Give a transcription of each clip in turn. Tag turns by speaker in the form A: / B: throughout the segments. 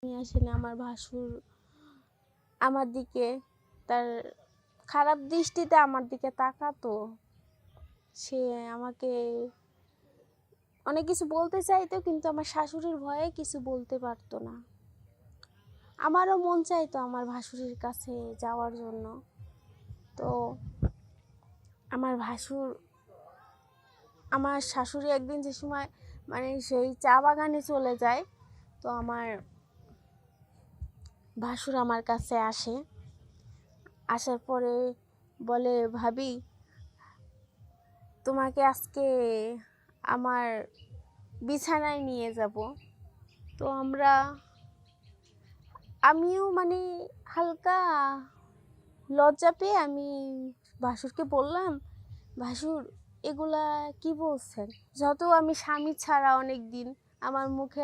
A: নিয়ে আসে না। আমার ভাসুর আমার দিকে তার খারাপ দৃষ্টিতে আমার দিকে তাকাতো। সে আমাকে অনেক কিছু বলতে চাইতো, কিন্তু আমার শাশুড়ির ভয়ে কিছু বলতে পারতো না। আমারও মন চাইতো আমার ভাসুরের কাছে যাওয়ার জন্য। তো আমার শাশুড়ি একদিন যে সময় সেই চা বাগানে চলে যায়, তো আমার ভাসুর আমার কাছে আসে। আসার পরে বলে, ভাবি তোমাকে আজকে আমার বিছানায় নিয়ে যাব। তো আমিও হালকা লজ্জা পেয়ে আমি ভাসুরকে বললাম, ভাসুর এগুলা কি বলছেন? যত আমি স্বামী ছাড়া অনেক দিন, আমার মুখে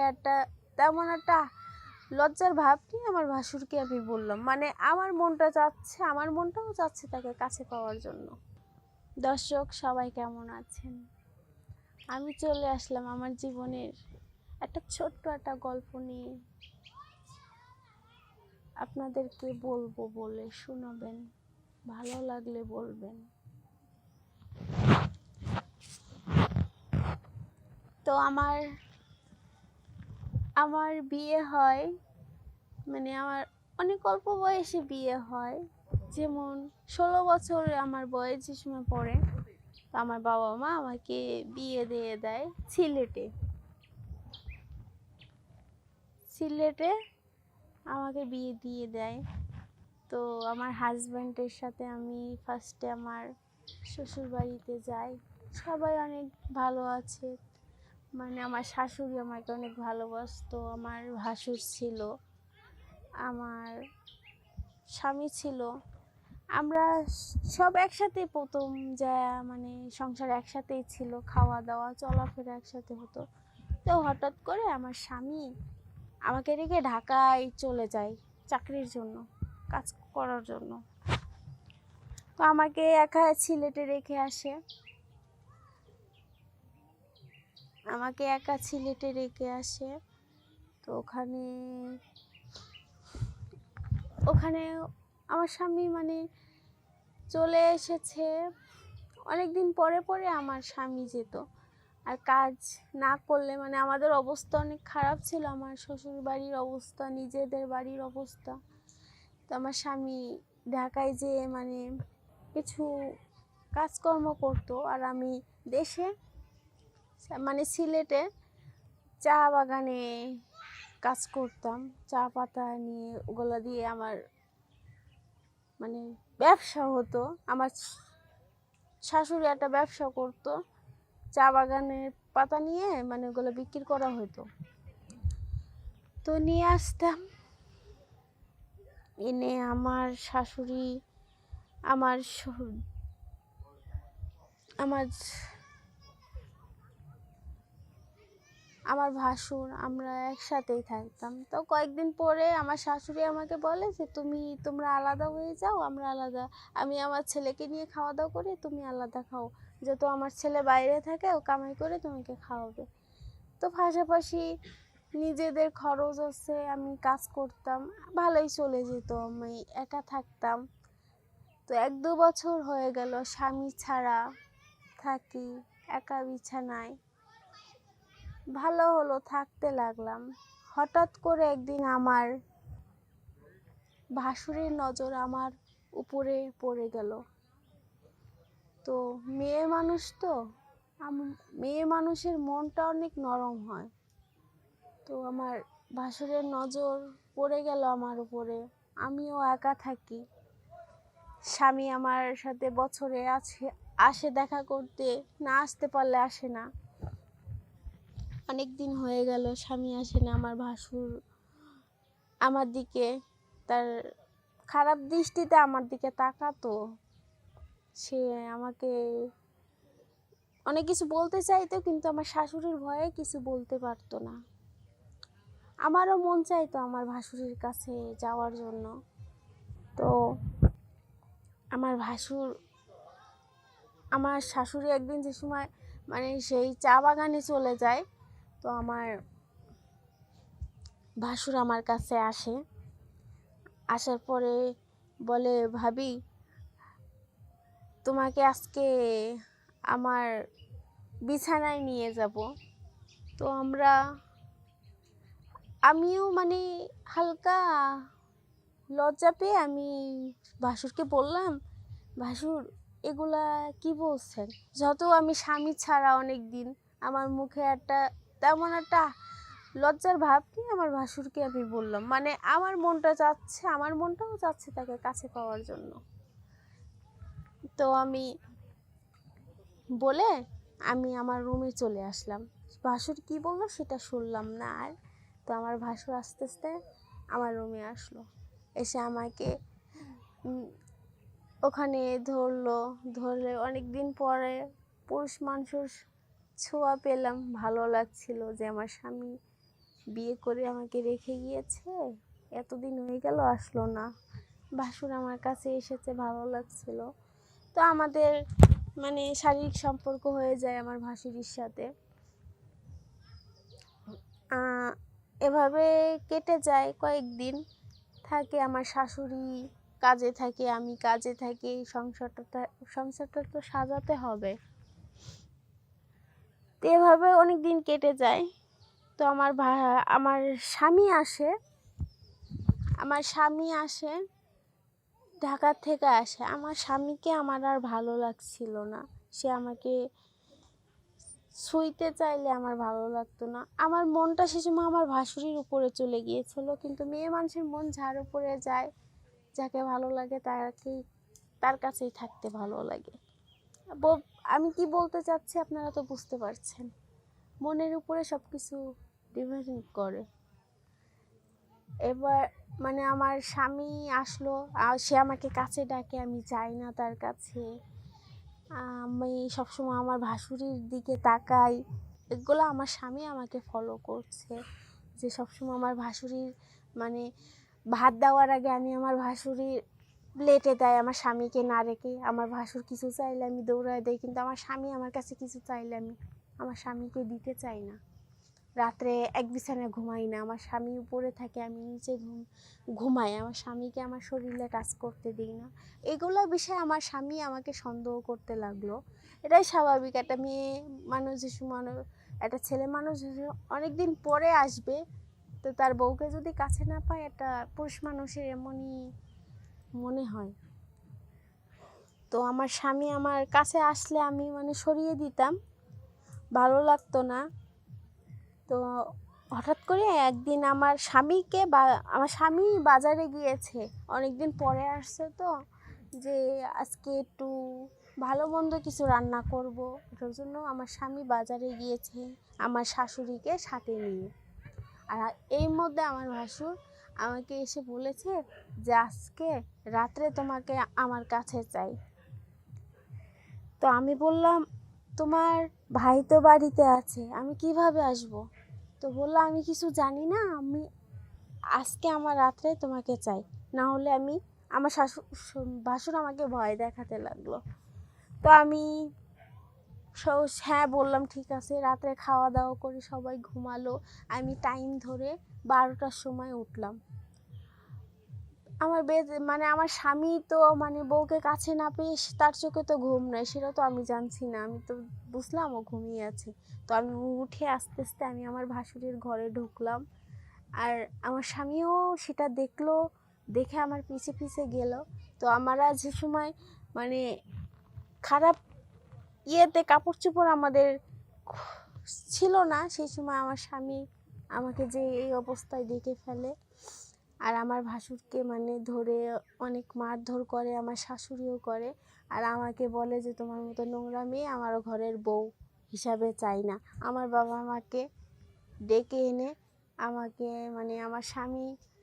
A: তেমন একটা লজ্জার ভাব নিয়ে আমার ভাসুরকে আমি বললাম, আমার মনটাও চাচ্ছে তাকে কাছে পাওয়ার জন্য। দর্শক সবাই কেমন আছেন? আমি চলে আসলাম আমার জীবনের ছোট্ট একটা গল্প নিয়ে আপনাদেরকে বলবো, বলে শোনাবেন, ভালো লাগলে বলবেন। তো আমার বিয়ে হয়, আমার অনেক অল্প বয়সে বিয়ে হয়। যেমন 16 বছর আমার বয়স যে সময় পড়ে, আমার বাবা মা আমাকে বিয়ে দিয়ে দেয় সিলেটে আমাকে বিয়ে দিয়ে দেয়। তো আমার হাজব্যান্ডের সাথে আমি ফার্স্টে আমার শ্বশুর বাড়িতে যাই। সবাই অনেক ভালো আছে, আমার শাশুড়ি আমাকে অনেক ভালোবাসতো, আমার ভাসুর ছিল, আমার স্বামী ছিল। আমরা সব একসাথে প্রথম যা সংসার একসাথেই ছিল, খাওয়া দাওয়া চলাফেরা একসাথে হতো। তো হঠাৎ করে আমার স্বামী আমাকে রেখে ঢাকায় চলে যায় চাকরির জন্য, কাজ করার জন্য। তো আমাকে একা সিলেটে রেখে আসে। তো ওখানে আমার স্বামী চলে এসেছে। অনেকদিন পরে পরে আমার স্বামী যেত, আর কাজ না করলে আমাদের অবস্থা অনেক খারাপ ছিল, আমার শ্বশুর বাড়ির অবস্থা, নিজেদের বাড়ির অবস্থা। তো আমার স্বামী ঢাকায় যেয়ে কিছু কাজকর্ম করতো, আর আমি দেশে সিলেটে চা বাগানে কাজ করতাম। চা পাতা নিয়ে ওগুলো দিয়ে আমার ব্যবসা হতো। আমার শাশুড়ি একটা ব্যবসা করতো, চা বাগানের পাতা নিয়ে ওগুলো বিক্রি করা হতো। তো নিয়ে আসতাম, এনে আমার শাশুড়ি, আমার আমার ভাসুর, আমরা একসাথেই থাকতাম। তো কয়েকদিন পরে আমার শাশুড়ি আমাকে বলে যে তোমরা আলাদা হয়ে যাও, আমি আমার ছেলেকে নিয়ে খাওয়া দাওয়া করি, তুমি আলাদা খাও, যেহেতু আমার ছেলে বাইরে থাকে, ও কামাই করে তোমাকে খাওয়াবে। তো পাশাপাশি নিজেদের খরচ আছে, আমি কাজ করতাম, ভালোই চলে যেত, আমি একা থাকতাম। তো 1-2 বছর হয়ে গেল স্বামী ছাড়া থাকি, একা বিছানায়। ভালো হলো, থাকতে লাগলাম। হঠাৎ করে একদিন আমার ভাসুরের নজর আমার উপরে পড়ে গেল। তো মেয়ে মানুষের মনটা অনেক নরম হয়। তো আমার ভাসুরের নজর পড়ে গেল আমার উপরে। আমিও একা থাকি, স্বামী আমার সাথে বছরে আসে দেখা করতে, না আসতে পারলে আসে না। অনেক দিন হয়ে গেল স্বামী আসে না। আমার ভাসুর আমার দিকে তার খারাপ দৃষ্টিতে আমার দিকে তাকাতো। সে আমাকে অনেক কিছু বলতে চাইতো, কিন্তু আমার শাশুড়ির ভয়ে কিছু বলতে পারতো না। আমারও মন চাইতো আমার ভাসুরের কাছে যাওয়ার জন্য। তো আমার শাশুড়ি একদিন যে সময় সেই চা বাগানে চলে যায়, তো আমার ভাসুর আমার কাছে আসে, আসার পরে বলে, ভাবি তোমাকে আজকে আমার বিছানায় নিয়ে যাব। তো আমিও মানে হালকা লজ্জা পেয়ে আমি ভাসুরকে বললাম, ভাসুর এগুলা কি বলছেন? যত আমি স্বামী ছাড়া অনেক দিন, আমার মুখে তেমন একটা লজ্জার ভাব নিয়ে আমার ভাসুরকে আমি বললাম, মানে আমার মনটাও চাচ্ছে তাকে কাছে পাওয়ার জন্য। তো আমি বলে আমি আমার রুমে চলে আসলাম। ভাসুর কি বললো সেটা শুনলাম না আর। তো আমার ভাসুর আস্তে আস্তে আমার রুমে আসলো, এসে আমাকে ওখানে ধরলে অনেক দিন পরে পুরুষ মানুষের ছোঁয়া পেলাম। ভালো লাগছিল যে আমার স্বামী বিয়ে করে আমাকে রেখে গিয়েছে, এতদিন হয়ে গেল আসলো না। ভাসুর আমার কাছে এসেছে, ভালো লাগছিল। তো আমাদের মানে শারীরিক সম্পর্ক হয়ে যায় আমার ভাসুরির সাথে। এভাবে কেটে যায় কয়েকদিন। থাকে আমার শাশুড়ি কাজে থাকে, আমি কাজে থাকি, সংসারটা তো সাজাতে হবে। তো এভাবে অনেক দিন কেটে যায়। তো আমার স্বামী আসে ঢাকা থেকে আসে। আমার স্বামীকে আমার আর ভালো লাগছিল না, সে আমাকে ছুঁইতে চাইলে আমার ভালো লাগতো না। আমার মনটা সে সময় আমার ভাসুরির উপরে চলে গিয়েছিল। কিন্তু মেয়ে মানুষের মন যার উপরে যায়, যাকে ভালো লাগে তার কাছেই থাকতে ভালো লাগে। আমি কি বলতে চাচ্ছি আপনারা তো বুঝতে পারছেন। মনের উপরে সব কিছু ডিপেন্ড করে। এবার মানে আমার স্বামী আসলো, সে আমাকে কাছে ডাকে, আমি যাই না তার কাছে। আমি সবসময় আমার ভাসুরির দিকে তাকাই। এগুলো আমার স্বামী আমাকে ফলো করছে, যে সবসময় আমার ভাসুরির মানে ভাত দেওয়ার আগে আমি আমার ভাসুরির প্লেটে দেয় আমার স্বামীকে না রেখে। আমার ভাসুর কিছু চাইলে আমি দৌড়ায় দেই, কিন্তু আমার স্বামী আমার কাছে কিছু চাইলে আমি আমার স্বামীকে দিতে চাই না। রাত্রে এক বিছানায় ঘুমাই না, আমার স্বামী উপরে থাকে, আমি নিচে ঘুমাই। আমার স্বামীকে আমার শরীরে কাজ করতে দিই না। এগুলো বিষয়ে আমার স্বামী আমাকে সন্দেহ করতে লাগলো। এটাই স্বাভাবিক। একটা মেয়ে মানুষ একটা ছেলে মানুষ অনেক দিন পরে আসবে, তো তার বউকে যদি কাছে না পায়, একটা পুরুষ মানুষের এমনই মনে হয়। তো আমার স্বামী আমার কাছে আসলে আমি মানে সরিয়ে দিতাম, ভালো লাগতো না। তো হঠাৎ করে একদিন আমার স্বামী বাজারে গিয়েছে, অনেকদিন পরে আসছে, তো যে আজকে একটু ভালো মন্দ কিছু রান্না করব, এটার জন্য আমার স্বামী বাজারে গিয়েছে আমার শাশুড়িকে সাথে নিয়ে। আর এই মধ্যে আমার ভাসুর আমাকে এসে বলেছে যে আজকে রাত্রে তোমাকে আমার কাছে চাই। তো আমি বললাম, তোমার ভাই তো বাড়িতে আছে, আমি কিভাবে আসব? তো বললো, আমি কিছু জানি না, আজকে আমার রাত্রে তোমাকে চাই, না হলে আমার ভাসুর আমাকে ভয় দেখাতে লাগলো। তো আমি হ্যাঁ বললাম, ঠিক আছে। রাত্রে খাওয়া দাওয়া করে সবাই ঘুমালো, আমি টাইম ধরে 12টার সময় উঠলাম। আমার স্বামী তো মানে বউকে কাছে না পেয়ে তার চোখে তো ঘুম নাই, সেটা তো আমি জানছি না। আমি তো বুঝলাম ও ঘুমিয়ে আছে। তো আমি উঠে আস্তে আস্তে আমি আমার ভাসুরের ঘরে ঢুকলাম। আর আমার স্বামীও সেটা দেখলো, দেখে আমার পিছে পিছে গেল। তো আমরা যে সময় মানে খারাপ কাপড় চোপড় আমাদের ছিল না, সেই সময় আমার স্বামী আমাকে যে এই অবস্থায় দেখে ফেলে। আর আমার ভাসুরকে মানে ধরে অনেক মারধর করে, আমার শাশুড়িও করে। আর আমাকে বলে যে তোমার মতো নোংরা মেয়ে আমার ঘরের বউ হিসাবে চাই না। আমার বাবা মাকে ডেকে এনে আমাকে মানে আমার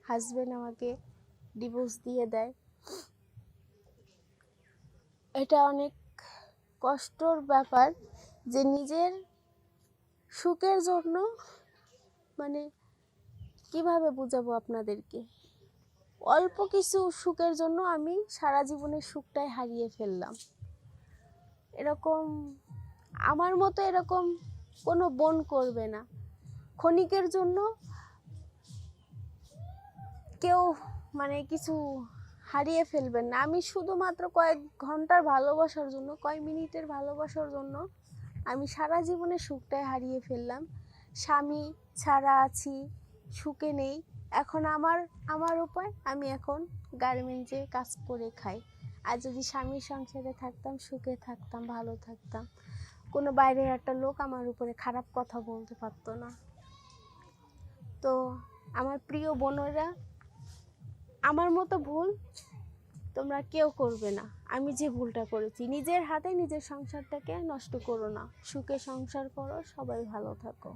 A: হাজবেন্ড আমাকে ডিভোর্স দিয়ে দেয়। এটা অনেক কষ্টর ব্যাপার, যে নিজের সুখের জন্য মানে কিভাবে বুঝাবো আপনাদেরকে, অল্প কিছু সুখের জন্য আমি সারা জীবনের সুখটাই হারিয়ে ফেললাম। আমার মতো এরকম কোনো বোন করবে না। ক্ষণিকের জন্য কেউ মানে কিছু হারিয়ে ফেলবেন না। আমি শুধুমাত্র কয়েক ঘন্টার ভালোবাসার জন্য, কয়েক মিনিটের ভালোবাসার জন্য আমি সারা জীবনে সুখটাই হারিয়ে ফেললাম। স্বামী ছাড়া আছি, সুখে নেই। এখন আমার উপায়, আমি এখন গার্মেন্টসে কাজ করে খাই। আর যদি স্বামীর সংসারে থাকতাম, সুখে থাকতাম, ভালো থাকতাম, কোনো বাইরের একটা লোক আমার উপরে খারাপ কথা বলতে পারতো না। তো আমার প্রিয় বোনেরা, আমার মতো ভুল তোমরা কেউ করবে না। আমি যে ভুলটা করেছি, নিজের হাতে নিজের সংসারটাকে নষ্ট করো না, সুখে সংসার করো, সবাই ভালো থাকো।